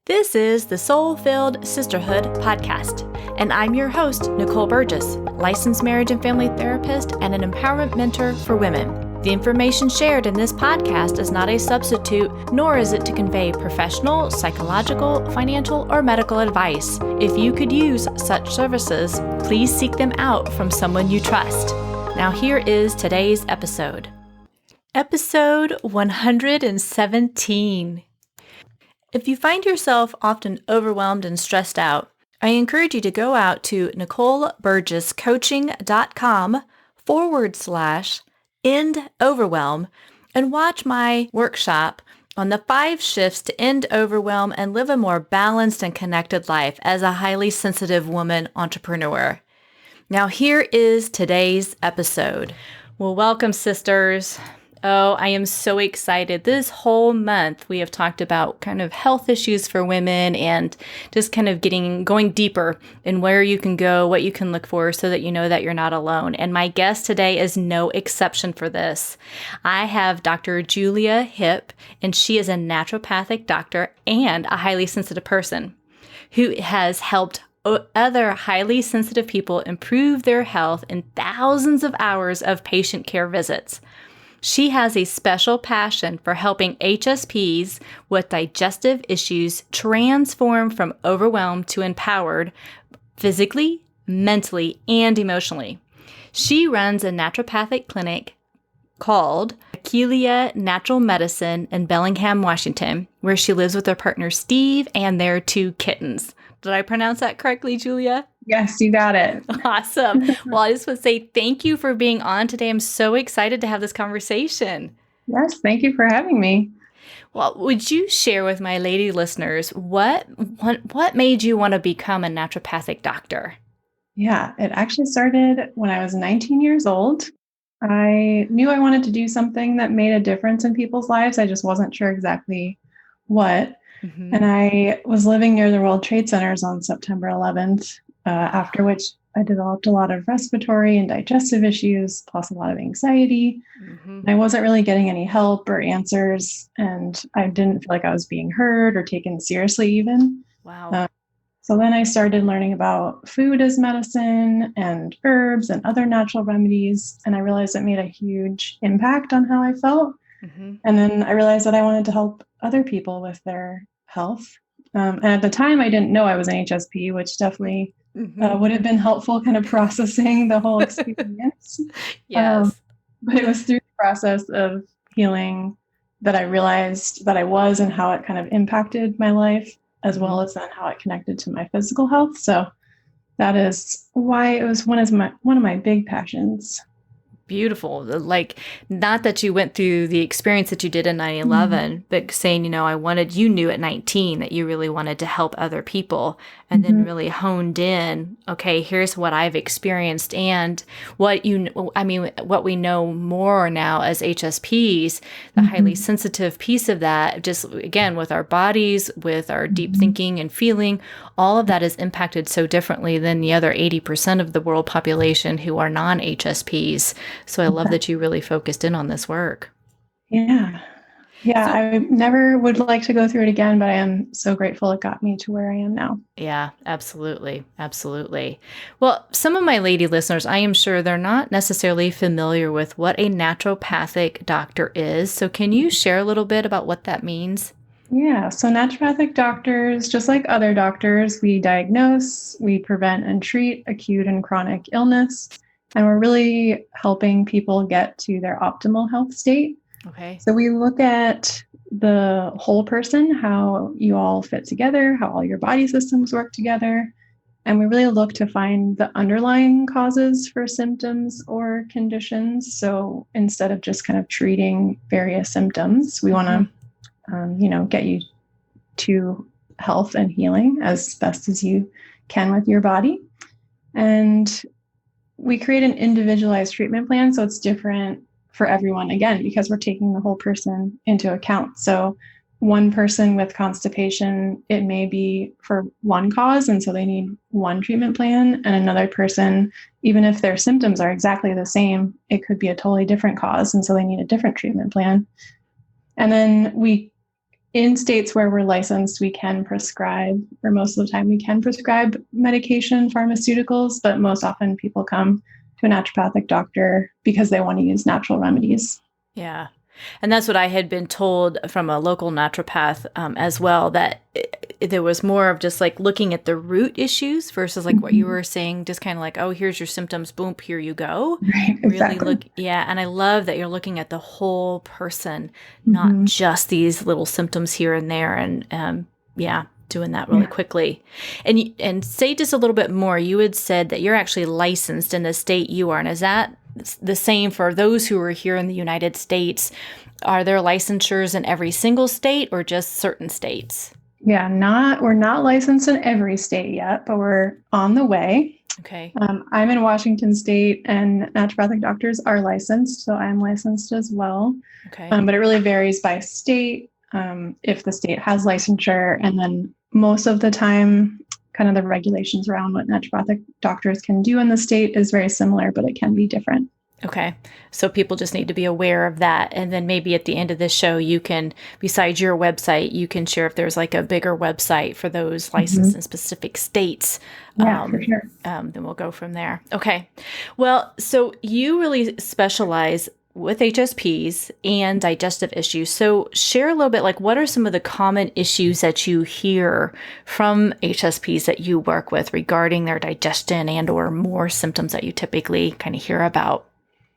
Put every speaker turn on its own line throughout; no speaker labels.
This is the Soul-Filled Sisterhood podcast, and I'm your host, Nicole Burgess, licensed marriage and family therapist and an empowerment mentor for women. The information shared in this podcast is not a substitute, nor is it to convey professional, psychological, financial, or medical advice. If you could use such services, please seek them out from someone you trust. Now here is today's episode. Episode 117. If you find yourself often overwhelmed and stressed out, I encourage you to go out to NicoleBurgessCoaching.com/end overwhelm and watch my workshop on the 5 shifts to end overwhelm and live a more balanced and connected life as a highly sensitive woman entrepreneur. Now here is today's episode. Well, welcome, sisters. Oh, I am so excited. This whole month, we have talked about kind of health issues for women and just kind of going deeper in where you can go, what you can look for so that you know that you're not alone. And my guest today is no exception for this. I have Dr. Julia Hipp, and she is a naturopathic doctor and a highly sensitive person who has helped other highly sensitive people improve their health in thousands of hours of patient care visits. She has a special passion for helping HSPs with digestive issues transform from overwhelmed to empowered physically, mentally, and emotionally. She runs a naturopathic clinic called Aquila Natural Medicine in Bellingham, Washington, where she lives with her partner Steve and their 2 kittens. Did I pronounce that correctly, Julia?
Yes, you got it.
Awesome. Well, I just want to say thank you for being on today. I'm so excited to have this conversation.
Yes, thank you for having me.
Well, would you share with my lady listeners what made you want to become a naturopathic doctor?
Yeah, it actually started when I was 19 years old. I knew I wanted to do something that made a difference in people's lives. I just wasn't sure exactly what. Mm-hmm. And I was living near the World Trade Centers on September 11th, after which I developed a lot of respiratory and digestive issues, plus a lot of anxiety. Mm-hmm. I wasn't really getting any help or answers, and I didn't feel like I was being heard or taken seriously even.
Wow.
So then I started learning about food as medicine and herbs and other natural remedies, and I realized it made a huge impact on how I felt. Mm-hmm. And then I realized that I wanted to help other people with their health. And at the time, I didn't know I was an HSP, which definitely would have been helpful kind of processing the whole experience.
Yes.
But it was through the process of healing that I realized that I was and how it kind of impacted my life, as well as then how it connected to my physical health. So that is why it was one of my big passions.
Beautiful. Like, not that you went through the experience that you did in 9/11, but saying, you knew at 19 that you really wanted to help other people, and then really honed in, okay, here's what I've experienced and what we know more now as HSPs, the highly sensitive piece of that, just again, with our bodies, with our deep thinking and feeling, all of that is impacted so differently than the other 80% of the world population who are non-HSPs. So I love that you really focused in on this work.
Yeah. Yeah. So, I never would like to go through it again, but I am so grateful it got me to where I am now.
Yeah, absolutely. Absolutely. Well, some of my lady listeners, I am sure they're not necessarily familiar with what a naturopathic doctor is. So can you share a little bit about what that means?
Yeah. So naturopathic doctors, just like other doctors, we diagnose, we prevent and treat acute and chronic illness. And we're really helping people get to their optimal health state.
Okay.
So we look at the whole person, how you all fit together, how all your body systems work together. And we really look to find the underlying causes for symptoms or conditions. So instead of just kind of treating various symptoms, we want to, get you to health and healing as best as you can with your body. And we create an individualized treatment plan, so it's different for everyone, again, because we're taking the whole person into account. So one person with constipation, it may be for one cause, and so they need one treatment plan, and another person, even if their symptoms are exactly the same, it could be a totally different cause, and so they need a different treatment plan. And then we in states where we're licensed, we can prescribe, or most of the time we can prescribe medication, pharmaceuticals, but most often people come to a naturopathic doctor because they want to use natural remedies.
Yeah. And that's what I had been told from a local naturopath as well, that there was more of just like looking at the root issues versus like what you were saying, just kind of like, oh, here's your symptoms, boom, here you go.
Right,
Really
exactly.
look, yeah. And I love that you're looking at the whole person, not just these little symptoms here and there. And yeah, doing that really quickly. And say just a little bit more. You had said that you're actually licensed in the state you are. And is that the same for those who are here in the United States? Are there licensures in every single state or just certain states?
Yeah, we're not licensed in every state yet, but we're on the way.
Okay.
I'm in Washington State, and naturopathic doctors are licensed, so I'm licensed as well.
Okay.
But it really varies by state, if the state has licensure, and then most of the time, kind of the regulations around what naturopathic doctors can do in the state is very similar, but it can be different.
Okay. So people just need to be aware of that. And then maybe at the end of this show, you can, besides your website, you can share if there's like a bigger website for those licensed in specific states.
Yeah, for sure.
Then we'll go from there. Okay. Well, so you really specialize with HSPs and digestive issues. So share a little bit, like what are some of the common issues that you hear from HSPs that you work with regarding their digestion and or more symptoms that you typically kind of hear about?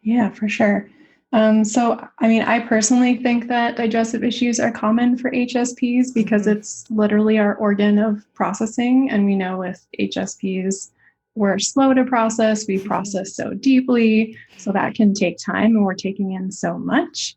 Yeah, for sure. So, I mean, I personally think that digestive issues are common for HSPs because it's literally our organ of processing. And we know with HSPs, we're slow to process. We process so deeply. So that can take time, and we're taking in so much.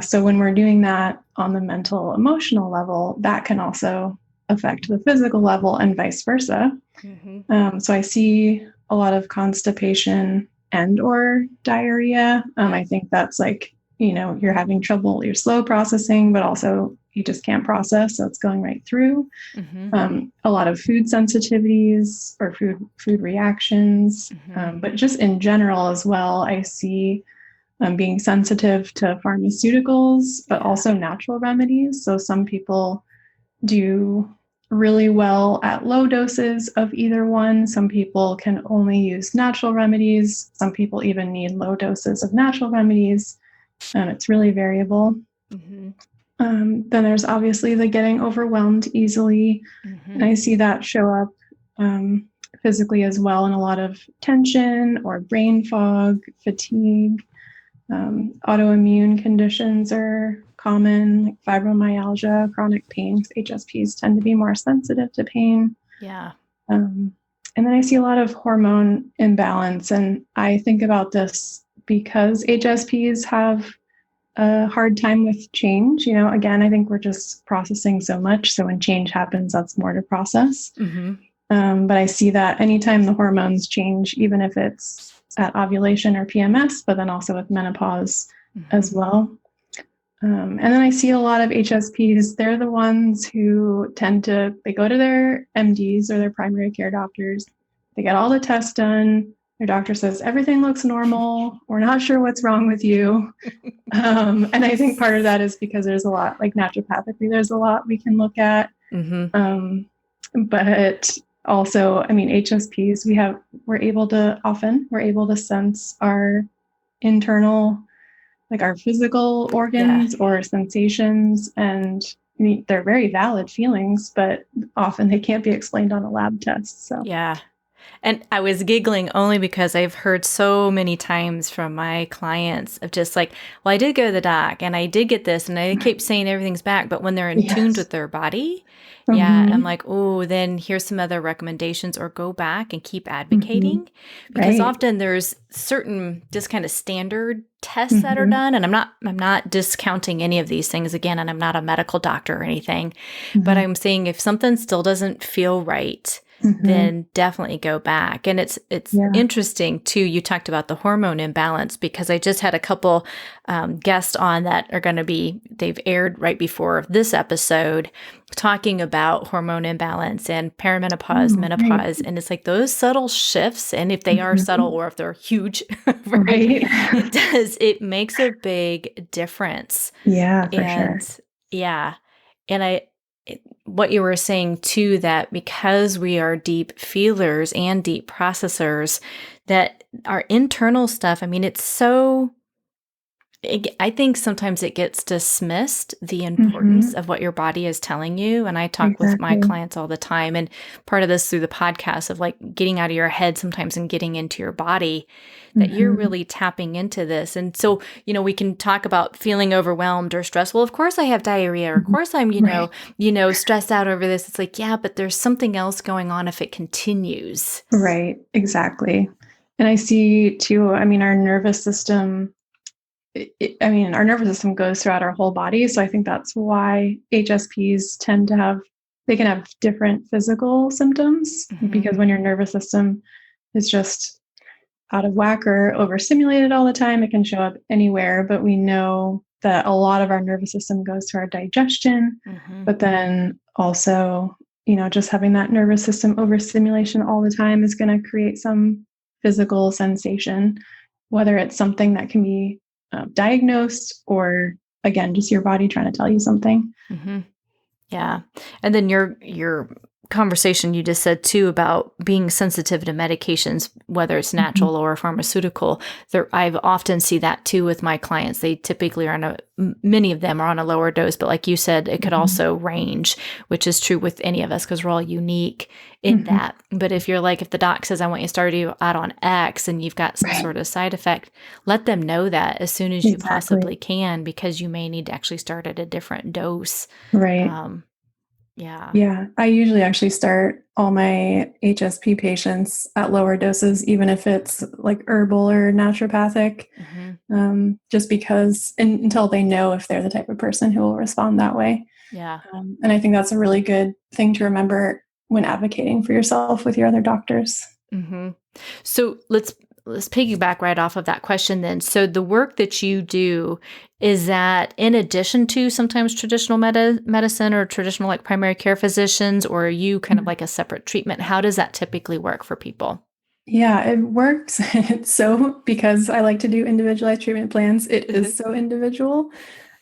So when we're doing that on the mental, emotional level, that can also affect the physical level and vice versa. So I see a lot of constipation and or diarrhea. I think that's like, you're having trouble, you're slow processing, but also you just can't process. So it's going right through. A lot of food sensitivities or food reactions, but just in general as well, I see being sensitive to pharmaceuticals, but also natural remedies. So some people do really well at low doses of either one. Some people can only use natural remedies. Some people even need low doses of natural remedies. It's really variable. Then there's obviously the getting overwhelmed easily. And I see that show up physically as well in a lot of tension or brain fog, fatigue. Autoimmune conditions are common, like fibromyalgia, chronic pain. HSPs tend to be more sensitive to pain.
Yeah.
And then I see a lot of hormone imbalance. And I think about this because HSPs have a hard time with change. Again, I think we're just processing so much. So when change happens, that's more to process. But I see that anytime the hormones change, even if it's at ovulation or PMS, but then also with menopause as well. And then I see a lot of HSPs. They're the ones who they go to their MDs or their primary care doctors. They get all the tests done. Their doctor says, everything looks normal. We're not sure what's wrong with you. And I think part of that is because there's a lot, like naturopathically, there's a lot we can look at. But also, I mean, HSPs, we're able to sense our internal, like our physical organs or sensations. And I mean, they're very valid feelings, but often they can't be explained on a lab test. So
yeah. And I was giggling only because I've heard so many times from my clients of just like, well, I did go to the doc and I did get this and I keep saying everything's back. But when they're in tuned with their body, I'm like, oh, then here's some other recommendations, or go back and keep advocating. Because often there's certain just kind of standard tests that are done. And I'm not discounting any of these things again, and I'm not a medical doctor or anything, but I'm saying if something still doesn't feel right, then definitely go back. And it's interesting too. You talked about the hormone imbalance, because I just had a couple guests on that are going to they've aired right before this episode, talking about hormone imbalance and perimenopause, menopause. And it's like those subtle shifts. And if they are subtle or if they're huge, it makes a big difference.
Yeah, for sure.
Yeah. What you were saying too, that because we are deep feelers and deep processors, that our internal stuff, I mean, I think sometimes it gets dismissed, the importance of what your body is telling you. And I talk with my
Exactly.
clients all the time. And part of this through the podcast of like getting out of your head sometimes and getting into your body, that you're really tapping into this. And so, we can talk about feeling overwhelmed or stressed. Well, of course I have diarrhea, or of course I'm,
Right.
stressed out over this. It's like, yeah, but there's something else going on if it continues.
Right. Exactly. And I see too, I mean, our nervous system, our nervous system goes throughout our whole body. So I think that's why HSPs they can have different physical symptoms, because when your nervous system is just out of whack or overstimulated all the time, it can show up anywhere. But we know that a lot of our nervous system goes to our digestion, but then also, just having that nervous system overstimulation all the time is going to create some physical sensation, whether it's something that can be diagnosed, or again, just your body trying to tell you something.
Yeah. And then your conversation you just said too about being sensitive to medications, whether it's natural or pharmaceutical. I've often see that too with my clients. They typically are many of them are on a lower dose, but like you said, it could also range, which is true with any of us because we're all unique in that. But if the doc says, I want you to start you out on X and you've got some sort of side effect, let them know that as soon as you possibly can, because you may need to actually start at a different dose.
Right.
Yeah.
Yeah. I usually actually start all my HSP patients at lower doses, even if it's like herbal or naturopathic, just because until they know if they're the type of person who will respond that way.
Yeah.
And I think that's a really good thing to remember when advocating for yourself with your other doctors.
So let's piggyback right off of that question then. So the work that you do, is that in addition to sometimes traditional medicine or traditional like primary care physicians, or are you kind of like a separate treatment? How does that typically work for people?
Yeah, it works. Because I like to do individualized treatment plans, it is so individual,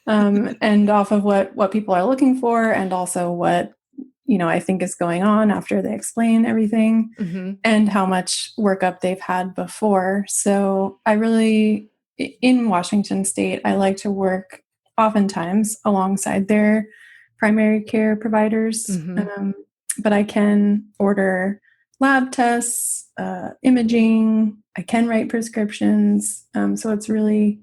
and off of what people are looking for, and also what I think is going on after they explain everything, and how much workup they've had before. So in Washington State, I like to work oftentimes alongside their primary care providers, but I can order lab tests, imaging. I can write prescriptions. So it's really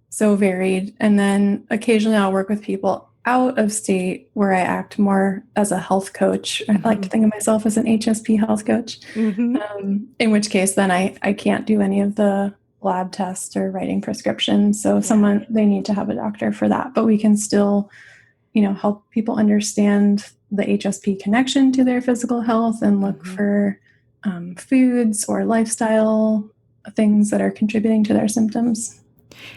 so varied. And then occasionally I'll work with people out of state where I act more as a health coach. I like to think of myself as an HSP health coach, in which case then I can't do any of the lab tests or writing prescriptions. So they need to have a doctor for that, but we can still, help people understand the HSP connection to their physical health and look for foods or lifestyle things that are contributing to their symptoms.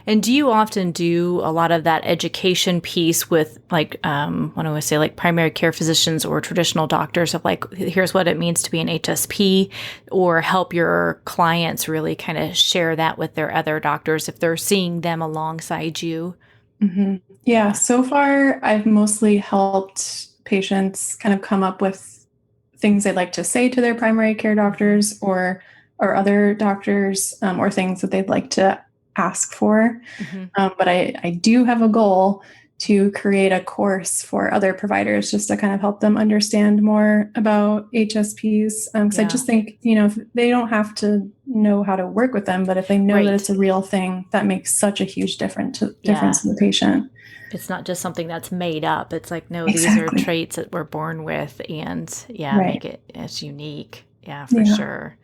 And do you often do a lot of that education piece with like, what do I say, like primary care physicians or traditional doctors of like, here's what it means to be an HSP, or help your clients really kind of share that with their other doctors if they're seeing them alongside you?
Yeah, so far I've mostly helped patients kind of come up with things they'd like to say to their primary care doctors or other doctors, or things that they'd like to ask for. But I do have a goal to create a course for other providers just to kind of help them understand more about HSPs. Because I just think, if they don't have to know how to work with them, but if they know that it's a real thing, that makes such a huge difference to the patient.
It's not just something that's made up. It's like, no, these are traits that we're born with, and make it as unique. Yeah, for sure.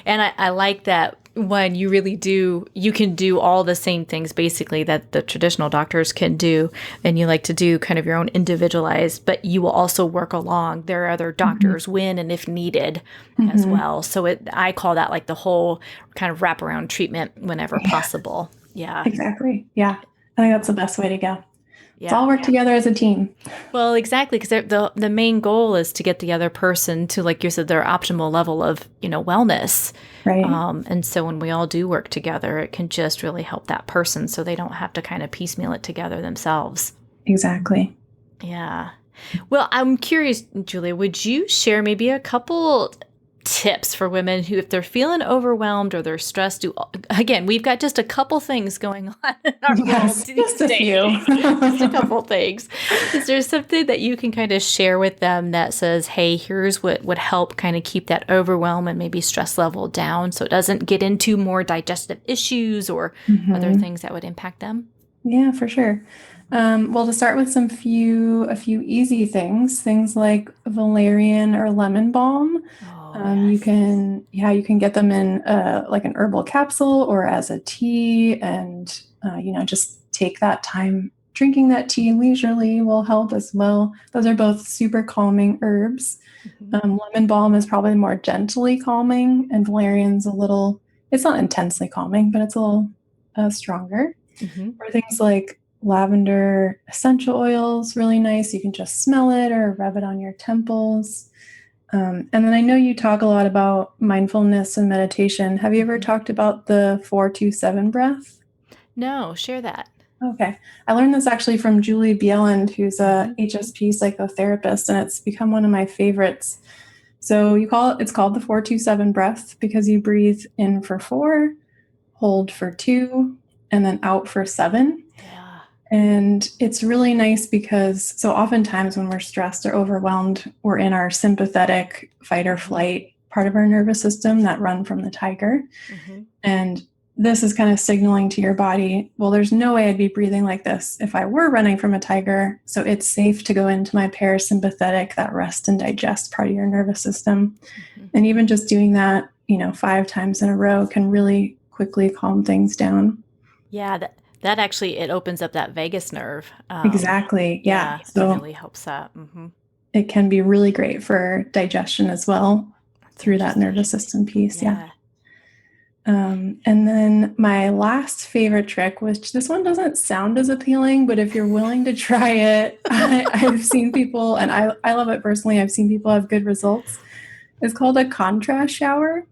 And I like that when you really do, you can do all the same things basically that the traditional doctors can do. And you like to do kind of your own individualized, but you will also work along their other doctors when and if needed as well. So I call that like the whole kind of wraparound treatment whenever possible. Yeah.
Exactly. Yeah. I think that's the best way to go. Let's all work together as a team.
Well, exactly, because the main goal is to get the other person to, like you said, their optimal level of, wellness.
Right.
And so when we all do work together, it can just really help that person so they don't have to kind of piecemeal it together themselves.
Exactly.
Yeah. Well, I'm curious, Julia, would you share maybe a couple tips for women who, if they're feeling overwhelmed or they're stressed, again, we've got just a couple things going on in our world
Yes,
these
just a few.
days, just a couple things. Is there something that you can kind of share with them that says, hey, here's what would help kind of keep that overwhelm and maybe stress level down so it doesn't get into more digestive issues or other
Mhm.
things that would impact them?
Yeah, for sure. Well, to start with a few easy things like valerian or lemon balm.
Oh, yes.
You can get them in like an herbal capsule or as a tea, and just take that time. Drinking that tea leisurely will help as well. Those are both super calming herbs.
Hmm.
Lemon balm is probably more gently calming, and valerian's it's not intensely calming, but it's a little stronger.
Hmm.
Or things like lavender essential oils, really nice. You can just smell it or rub it on your temples. And then I know you talk a lot about mindfulness and meditation. Have you ever
Hmm.
talked about the 427 breath?
No, share that.
Okay. I learned this actually from Julie Bieland, who's a
Hmm.
HSP psychotherapist, and it's become one of my favorites. So it's called the 427 breath because you breathe in for 4, hold for 2, and then out for 7.
Yeah.
And it's really nice because so oftentimes when we're stressed or overwhelmed, we're in our sympathetic fight or
Hmm.
flight part of our nervous system that run from the tiger.
Hmm.
And this is kind of signaling to your body, well, there's no way I'd be breathing like this if I were running from a tiger. So it's safe to go into my parasympathetic, that rest and digest part of your nervous system.
Hmm.
And even just doing that, 5 times in a row can really quickly calm things down.
Yeah, that actually it opens up that vagus nerve.
Exactly. Yeah.
Yeah, it
So
really helps that. Hmm.
it can be really great for digestion as well
That's
through that
interesting.
nervous system piece. Yeah.
Yeah.
And then my last favorite trick, which this one doesn't sound as appealing, but if you're willing to try it, I've seen people, and I love it personally. I've seen people have good results. It's called a contrast shower.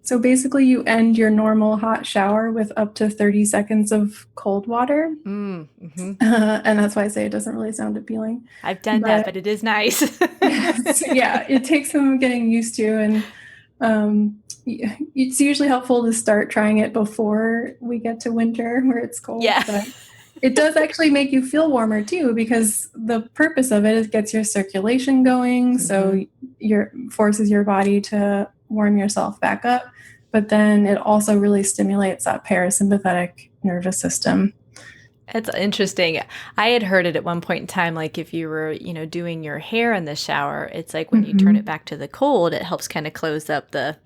So basically, you end your normal hot shower with up to 30 seconds of cold water.
Mm-hmm.
And that's why I say it doesn't really sound appealing.
I've done that,
But
but it is nice.
yes, yeah, it takes some getting used to. And it's usually helpful to start trying it before we get to winter where it's cold.
Yeah.
But it does actually make you feel warmer too, because the purpose of it is gets your circulation going.
Hmm.
So your forces your body to warm yourself back up. But then it also really stimulates that parasympathetic nervous system.
It's interesting. I had heard it at one point in time, like if you were, doing your hair in the shower, it's like when you turn it
Mm-hmm.
back to the cold, it helps kind of close up the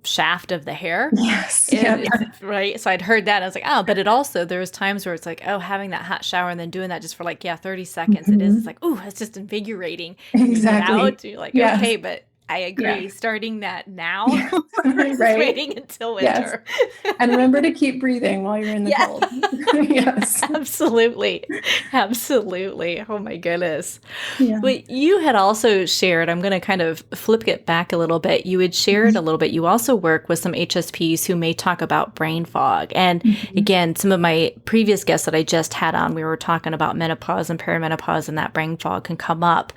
shaft of the hair.
Yes.
And
Yeah.
it's right. So I'd heard that. And I was like, oh, but it also, there's times where it's like, oh, having that hot shower and then doing that just for like, yeah, 30 seconds. It's
Mm-hmm.
like, oh, it's just invigorating. And you get
Exactly.
out, you're like,
Yes.
okay, but I
Yeah.
agree. Starting that now
Yes.
versus
Right.
waiting until
Yes.
winter.
And remember to keep breathing while you're in the
Yeah.
cold. Yes.
Absolutely. Absolutely. Oh my goodness.
Yeah.
But you had also shared, I'm going to kind of flip it back a little bit. You had shared a little bit. You also work with some HSPs who may talk about brain fog. And
Mhm.
again, some of my previous guests that I just had on, we were talking about menopause and perimenopause, and that brain fog can come up.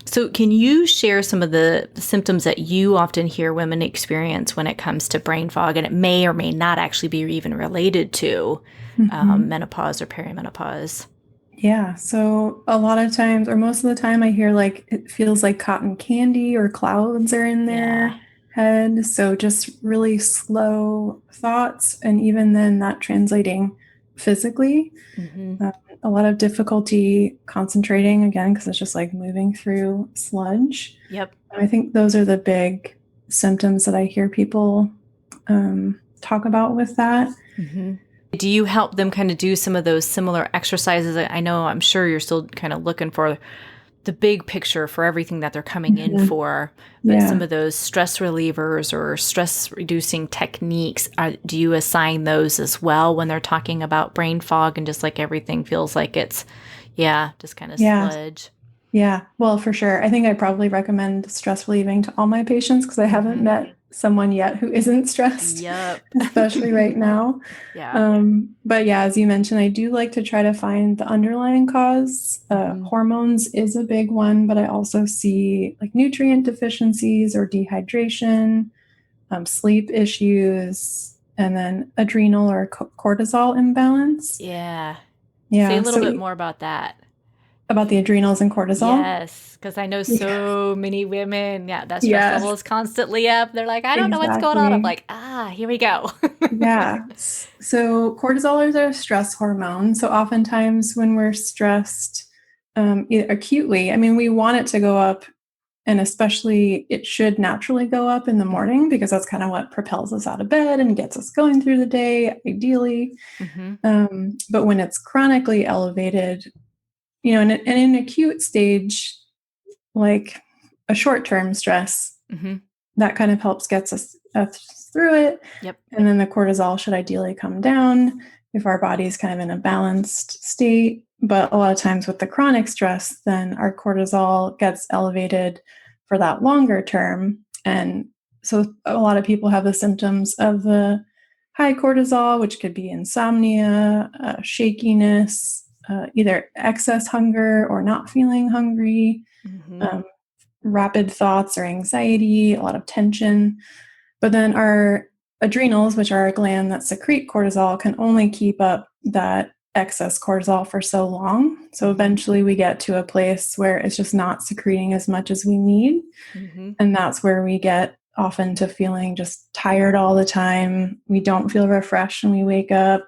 So can you share some of the symptoms that you often hear women experience when it comes to brain fog? And it may or may not actually be even related to
Mhm.
menopause or perimenopause.
Yeah. So a lot of times, or most of the time, I hear like it feels like cotton candy or clouds are in
Yeah.
their head. So just really slow thoughts. And even then, not translating physically.
Hmm.
Um, a lot of difficulty concentrating again, because it's just like moving through sludge.
Yep.
I think those are the big symptoms that I hear people talk about with that.
Hmm. Do you help them kind of do some of those similar exercises? I know, I'm sure you're still kind of looking for the big picture for everything that they're coming in
Mhm.
for, but some
Yeah.
of those stress relievers or stress reducing techniques, do you assign those as well when they're talking about brain fog and just like everything feels like it's, yeah, just kind of
Yeah.
sludge?
Yeah. Well, for sure. I think I probably recommend stress relieving to all my patients because I haven't
Hmm.
met someone yet who isn't stressed,
Yep.
especially right now.
Yeah.
But yeah, as you mentioned, I do like to try to find the underlying cause. Hormones is a big one, but I also see like nutrient deficiencies or dehydration, sleep issues, and then adrenal or cortisol imbalance.
Yeah. Say
Yeah,
a little
so
bit more about that.
about the adrenals and cortisol.
Yes, because I know
Yeah.
so many women, yeah, that stress level
Yes,
is constantly up. They're like, I don't know what's going on. I'm
exactly.
like, here we go.
Yeah. So cortisol is a stress hormone. So oftentimes when we're stressed acutely, I mean, we want it to go up, and especially it should naturally go up in the morning because that's kind of what propels us out of bed and gets us going through the day, ideally.
Mm-hmm.
But when it's chronically elevated, and in an acute stage, like a short-term stress,
Mm-hmm.
that kind of helps gets us through it.
Yep.
And then the cortisol should ideally come down if our body's kind of in a balanced state. But a lot of times with the chronic stress, then our cortisol gets elevated for that longer term. And so a lot of people have the symptoms of the high cortisol, which could be insomnia, shakiness, either excess hunger or not feeling hungry,
Mm-hmm.
um, rapid thoughts or anxiety, a lot of tension. But then our adrenals, which are a gland that secrete cortisol, can only keep up that excess cortisol for so long. So
Mm-hmm.
eventually we get to a place where it's just not secreting as much as we need.
Mm-hmm.
And that's where we get often to feeling just tired all the time. We don't feel refreshed when we wake up.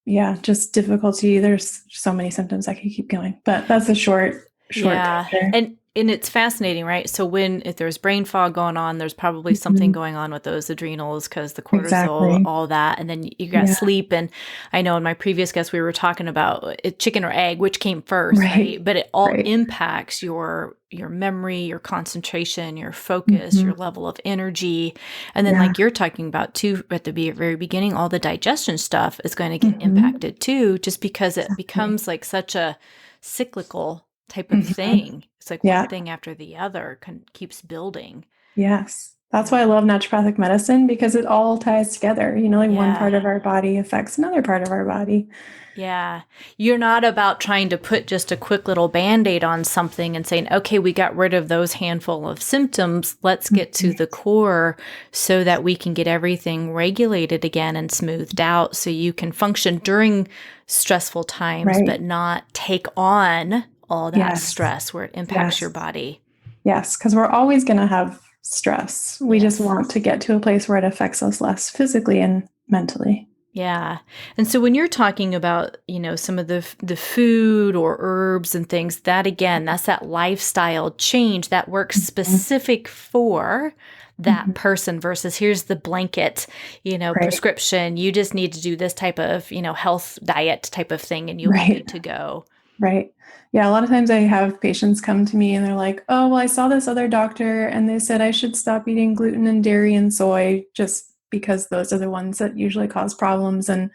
Yeah, just difficulty. There's so many symptoms. I could keep going, but that's a short
Yeah.
picture.
And it's fascinating, right? So if there's brain fog going on, there's probably something going on with those adrenals because the cortisol,
Exactly.
all that. And then you got
Yeah.
sleep. And I know in my previous guest, we were talking about chicken or egg, which came first,
Right.
right? But it all
Right.
impacts your memory, your concentration, your focus, your level of energy. And then
Yeah.
like you're talking about too, at the very beginning, all the digestion stuff is going to get
Mhm.
impacted too, just because it
Exactly.
becomes like such a cyclical type of
Mhm.
thing. It's like one
Yeah.
thing after the other keeps building.
Yes. That's why I
Yeah.
love naturopathic medicine because it all ties together. Like one
Yeah.
part of our body affects another part of our body.
Yeah. You're not about trying to put just a quick little band-aid on something and saying, okay, we got rid of those handful of symptoms. Let's get to
Mhm.
the core so that we can get everything regulated again and smoothed out so you can function during stressful times,
Right.
but not take on all that
Yes.
stress where it impacts your
Yes.
body.
Yes. Because we're always going to have stress. We just
Yes.
want to get to a place where it affects us less physically and mentally.
Yeah. And so when you're talking about, some of the food or herbs and things, that again, that's that lifestyle change that works
Mhm.
specific for that
Mhm.
person versus here's the blanket,
Right.
prescription. You just need to do this type of, health diet type of thing and you'll be
Right.
good to go.
Right. Yeah, a lot of times I have patients come to me and they're like, "Oh, well, I saw this other doctor and they said I should stop eating gluten and dairy and soy just because those are the ones that usually cause problems. And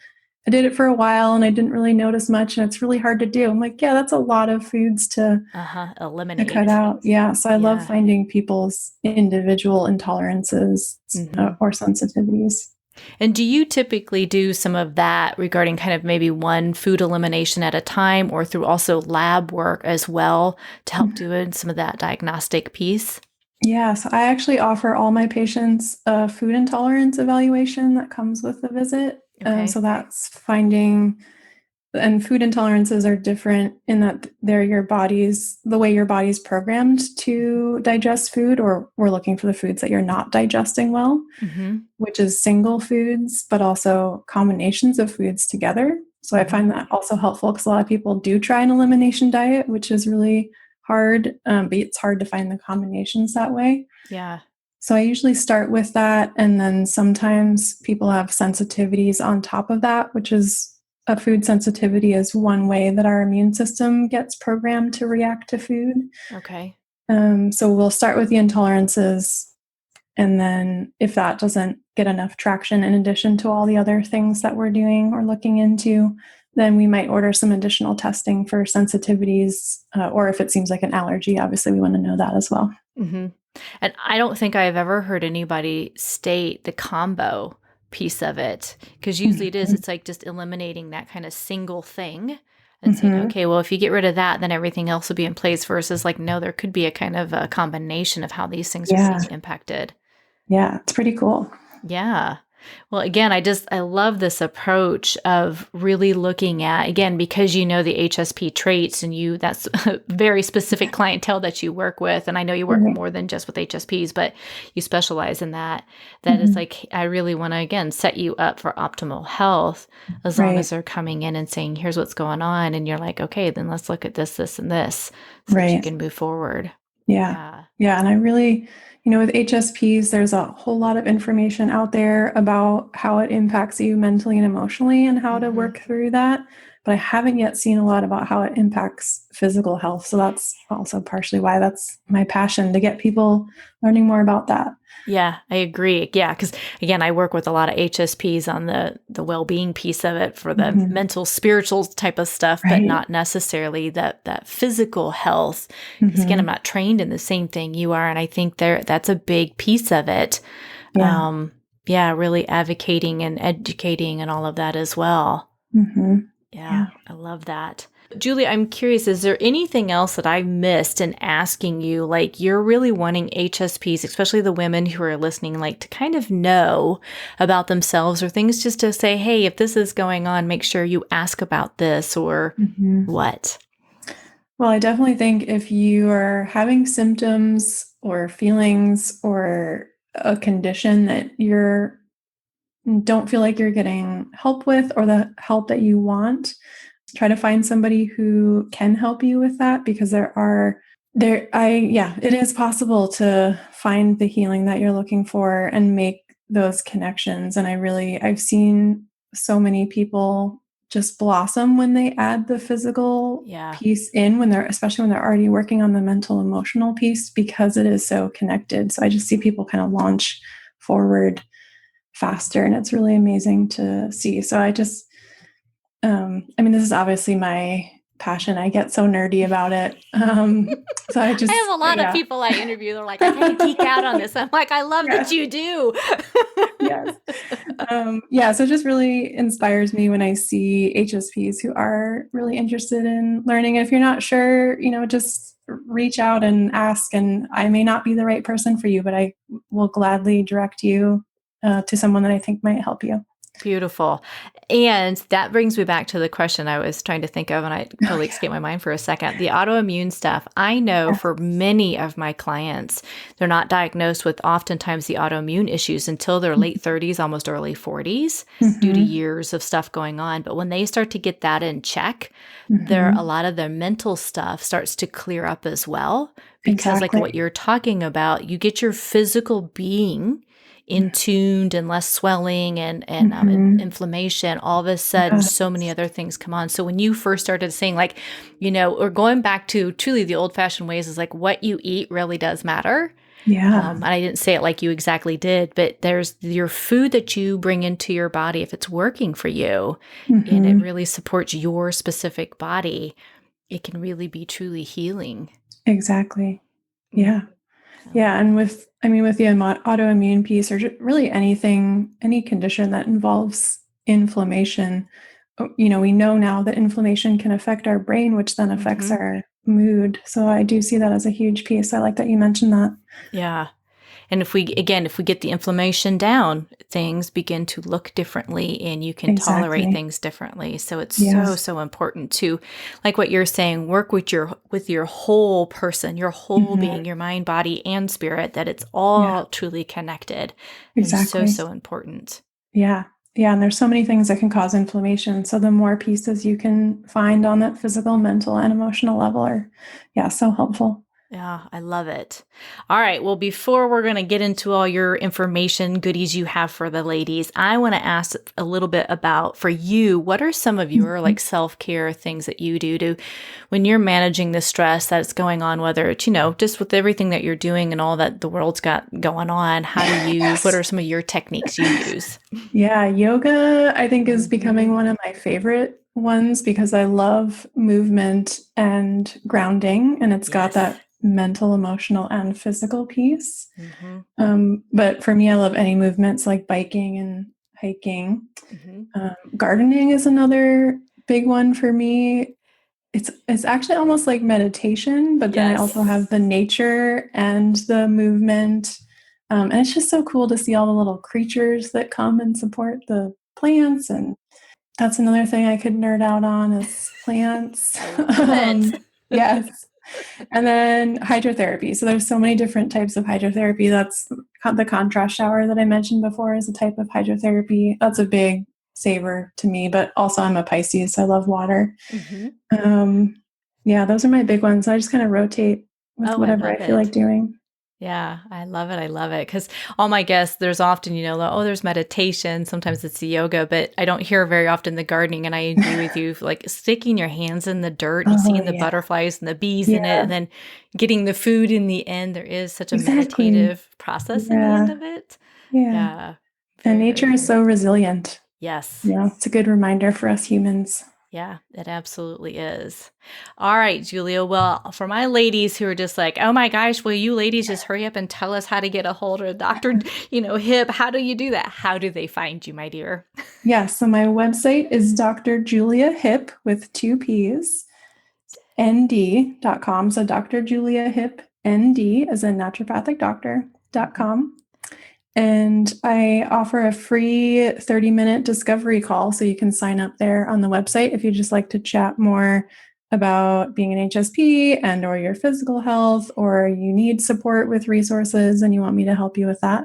I did it for a while and I didn't really notice much and it's really hard to do." I'm like, "Yeah, that's a lot of foods
Uh-huh.
to cut
Eliminate.
out." Yeah, so I love
Yeah.
finding people's individual intolerances
Hmm.
or sensitivities.
And do you typically do some of that regarding kind of maybe one food elimination at a time or through also lab work as well to help do in some of that diagnostic piece?
Yeah, so I actually offer all my patients a food intolerance evaluation that comes with the visit.
Okay.
So that's finding, and food intolerances are different in that they're the way your body's programmed to digest food, or we're looking for the foods that you're not digesting well,
Mm-hmm.
which is single foods, but also combinations of foods together. So I
Mm-hmm.
find that also helpful because a lot of people do try an elimination diet, which is really hard, but it's hard to find the combinations that way.
Yeah.
So I usually start with that. And then sometimes people have sensitivities on top of that, which is a food sensitivity is one way that our immune system gets programmed to react to food.
Okay.
So we'll start with the intolerances. And then if that doesn't get enough traction, in addition to all the other things that we're doing or looking into, then we might order some additional testing for sensitivities, or if it seems like an allergy, obviously we want to know that as well.
Mm-hmm. And I don't think I've ever heard anybody state the combo piece of it, because usually
Mhm.
it's like just eliminating that kind of single thing and saying,
Mhm.
okay, well, if you get rid of that, then everything else will be in place, versus like, no, there could be a kind of a combination of how these things are
Yeah.
being impacted.
Yeah. It's pretty cool.
Yeah. Well, again, I love this approach of really looking at, again, because you know the HSP traits and that's a very specific clientele that you work with. And I know you work
Right.
more than just with HSPs, but you specialize in that. That is
Mhm.
like, I really want to, again, set you up for optimal health as long as
Right.
they're coming in and saying, here's what's going on. And you're like, okay, then let's look at this, this, and this so that you
Right.
can move forward.
Yeah.
Yeah.
Yeah. And I really, with HSPs, there's a whole lot of information out there about how it impacts you mentally and emotionally and how to
Hmm.
work through that. But I haven't yet seen a lot about how it impacts physical health. So that's also partially why that's my passion, to get people learning more about that.
Yeah, I agree. Yeah, because again, I work with a lot of HSPs on the well-being piece of it for the
Mhm.
mental, spiritual type of stuff, but
Right.
not necessarily that physical health. Because again, I'm
Mhm.
not trained in the same thing you are, and I think that's a big piece of it.
Yeah.
Um, yeah, really advocating and educating and all of that as well.
Mhm.
Yeah,
Yeah.
I love that. Julie, I'm curious, is there anything else that I missed in asking you? Like, you're really wanting HSPs, especially the women who are listening, like to kind of know about themselves, or things just to say, hey, if this is going on, make sure you ask about this, or
Mhm.
what?
Well, I definitely think if you are having symptoms or feelings or a condition that you don't feel like you're getting help with, or the help that you want, try to find somebody who can help you with that, because it is possible to find the healing that you're looking for and make those connections. And I've seen so many people just blossom when they add the physical
Yeah.
piece in, especially when they're already working on the mental emotional piece, because it is so connected. So I just see people kind of launch forward faster, and it's really amazing to see. So this is obviously my passion. I get so nerdy about it. So
I have a lot of
yeah,
people I interview. They're like, I kind of geek out on this. I'm like, I love that
yeah,
you do.
yes. Yeah, so it just really inspires me when I see HSPs who are really interested in learning. And if you're not sure, just reach out and ask. And I may not be the right person for you, but I will gladly direct you to someone that I think might help you.
Beautiful. And that brings me back to the question I was trying to think of, and I
Oh,
totally
yeah.
escaped my mind for a second. The autoimmune stuff. I know
Yes.
for many of my clients, they're not diagnosed with oftentimes the autoimmune issues until their late 30s, almost early 40s, due to
Mm-hmm.
years of stuff going on. But when they start to get that in check, a
Mm-hmm.
lot of their mental stuff starts to clear up as well. Because like what
Exactly.
you're talking about, you get your physical being in tuned and less swelling and
Mm-hmm.
inflammation. All of a sudden,
Yeah.
so many other things come on. So when you first started saying, like, or going back to truly the old fashioned ways, is like what you eat really does matter.
Yeah.
And I didn't say it like you exactly did, but there's your food that you bring into your body. If it's working for you and it
Mm-hmm.
really supports your specific body, it can really be truly healing.
Exactly.
Mm,
Yeah.
I
Yeah.
love it.
And with the autoimmune piece, or really any condition that involves inflammation, we know now that inflammation can affect our brain, which then affects
Hmm.
our mood. So I do see that as a huge piece. I like that you mentioned that.
Yeah. And if we get the inflammation down, things begin to look differently and you can tolerate
Exactly.
things differently. So it's
Yeah.
so, so important to, like what you're saying, work with your whole person, your whole
Hmm.
being, your mind, body, and spirit, that it's
Yeah.
all truly connected, and so,
Exactly.
so important.
Yeah. Yeah. And there's so many things that can cause inflammation. So the more pieces you can find on that physical, mental, and emotional level are, yeah, so helpful.
Yeah, I love it. All right. Well, before we're going to get into all your information goodies you have for the ladies, I want to ask a little bit about, for you, what are some of your
Mhm.
like self-care things that you do to when you're managing the stress that's going on, whether it's, just with everything that you're doing and all that the world's got going on, what are
Yes.
some of your techniques you use?
Yeah. Yoga, I think, is becoming
Hmm.
one of my favorite ones because I love movement and grounding, and it's got
Yes.
that mental, emotional, and physical peace.
Mm-hmm.
But for me, I love any movements like biking and hiking.
Mm-hmm.
Gardening is another big one for me. It's actually almost like meditation, but then I also have the nature and the movement. And it's just so cool to see all the little creatures that come and support the plants. And that's another thing I could nerd out on is plants.
I love it.
Yes. And then hydrotherapy. So there's so many different types of hydrotherapy. That's the contrast shower that I mentioned before is a type of hydrotherapy. That's a big saver to me, but also I'm a Pisces, so I love water.
Mm-hmm.
Yeah, those are my big ones. I just kind of rotate with
Oh, I
whatever I
love
feel like
it.
doing.
Yeah, I love it. I love it. Because all my guests, there's often, oh, there's meditation. Sometimes it's the yoga, but I don't hear very often the gardening. And I agree with you, like sticking your hands in the dirt and
Oh,
seeing the
yeah.
butterflies and the bees in it,
Yeah,
and then getting the food in the end. There is such a
exactly.
meditative process in the end
Yeah,
of it.
yeah.
Yeah,
And
very, very
nature is
true.
so resilient.
Yes.
Yeah, it's a good reminder for us humans.
Yeah, it absolutely is. All right, Julia. Well, for my ladies who are just like, oh my gosh, will you ladies just hurry up and tell us how to get a hold of Dr. Hip? How do you do that? How do they find you, my dear?
Yeah, so my website is Dr. Julia Hip with 2 P's, nd.com. So Dr. Julia Hip, ND as in naturopathic doctor.com. And I offer a free 30-minute discovery call. So you can sign up there on the website if you just like to chat more about being an HSP and or your physical health, or you need support with resources and you want me to help you with that.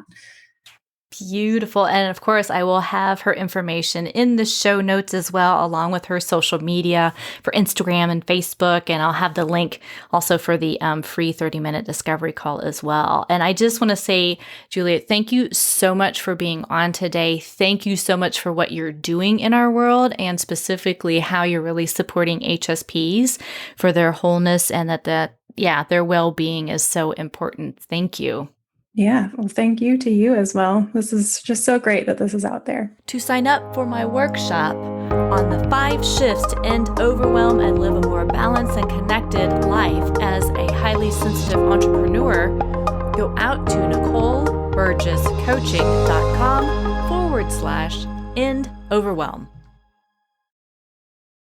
Beautiful. And of course, I will have her information in the show notes as well, along with her social media for Instagram and Facebook. And I'll have the link also for the free 30-minute discovery call as well. And I just want to say, Juliet, thank you so much for being on today. Thank you so much for what you're doing in our world and specifically how you're really supporting HSPs for their wholeness and that their well-being is so important. Thank you.
Yeah, well, thank you to you as well. This is just so great that this is out there.
To sign up for my workshop on the 5 shifts to end overwhelm and live a more balanced and connected life as a highly sensitive entrepreneur, go out to NicoleBurgessCoaching.com/end overwhelm.